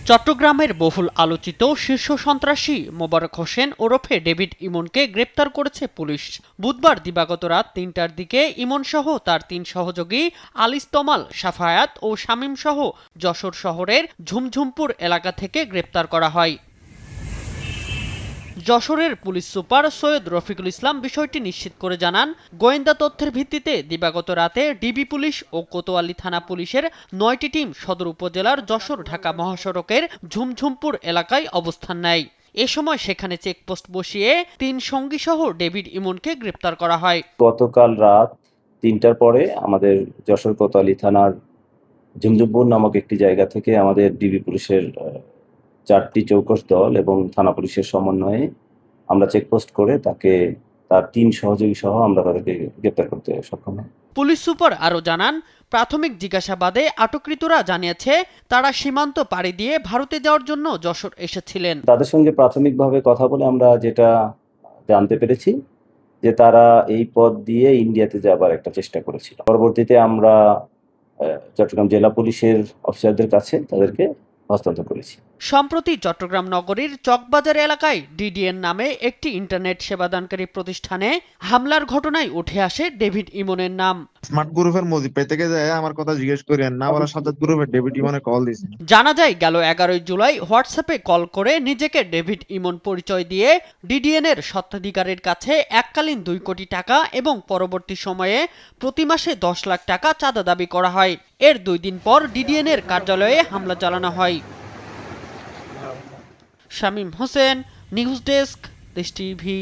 চট্টগ্রামের বহুল আলোচিত শীর্ষ সন্ত্রাসী মোবারক হোসেন ওরফে ডেভিড ইমনকে গ্রেপ্তার করেছে পুলিশ। বুধবার দিবাগত রাত ৩টার দিকে ইমনসহ তার ৩ সহযোগী আলিস তমাল, সাফায়াত ও শামীম সহ যশোর শহরের ঝুমঝুমপুর এলাকা থেকে গ্রেপ্তার করা হয়। যশোরের পুলিশ সুপার সৈয়দ রফিকুল ইসলাম বিষয়টি নিশ্চিত করে জানান, গোয়েন্দা তথ্যের ভিত্তিতে দিবাগত রাতে ডিবি পুলিশ ও কোতোয়ালি থানা পুলিশের ৯টি টিম সদর উপজেলার যশোর-ঢাকা মহাসড়কের ঝুমঝুমপুর এলাকায় অবস্থান নেয়। এ সময় সেখানে চেকপোস্ট বসিয়ে ৩ সঙ্গীসহ ডেভিড ইমনকে গ্রেপ্তার করা হয়। গতকাল রাত ৩টার পরে আমাদের যশোর কোতোয়ালি থানার ঝুমঝুমপুর নামক একটি জায়গা থেকে আমাদের ডিবি পুলিশের ৪টি চৌকস দল এবং থানা পুলিশের সমন্বয়ে আমরা চেকপোস্ট করে তার ৩ সহযোগী সহ আমরা তাদেরকে গ্রেপ্তার করতে সক্ষম হই। পুলিশ সুপার আরও জানান, প্রাথমিক জিজ্ঞাসাবাদে আটককৃতরা জানিয়েছে তারা সীমান্ত পাড়ি দিয়ে ভারতে যাওয়ার জন্য যশোর এসেছিলেন। তাদের সঙ্গে প্রাথমিকভাবে কথা বলে আমরা যেটা জানতে পেরেছি যে তারা এই পথ দিয়ে ইন্ডিয়াতে যাবার একটা চেষ্টা করেছিল। পরবর্তীতে আমরা চট্টগ্রাম জেলা পুলিশের অফিসারদের কাছে তাদেরকে হস্তান্তর করেছি। সম্প্রতি চট্টগ্রাম নগরীর চকবাজার এলাকায় ডিডিএন নামে একটি ইন্টারনেট সেবাদানকারী প্রতিষ্ঠানে হামলার ঘটনায় উঠে আসে ডেভিড ইমনের নাম। স্মার্ট গ্রুপের মজিদ পেতে যায় আমার কথা জিজ্ঞেস করেন না, বলা সাজ্জাদ গ্রুপের ডেভিড ইমনে কল দিয়েছে। জানা যায় গেল ১১ জুলাই হোয়াটসঅ্যাপে কল করে নিজেকে ডেভিড ইমন পরিচয় দিয়ে ডিডিএন এর স্বত্বাধিকারীর কাছে এককালীন ২ কোটি টাকা এবং পরবর্তী সময়ে প্রতি মাসে ১০ লাখ টাকা চাঁদা দাবি করা হয়। এর ২ দিন পর ডিডিএন এর কার্যালয়ে হামলা চালানো হয়। শামীম হোসেন, নিউজ ডেস্ক, দেশ টিভি।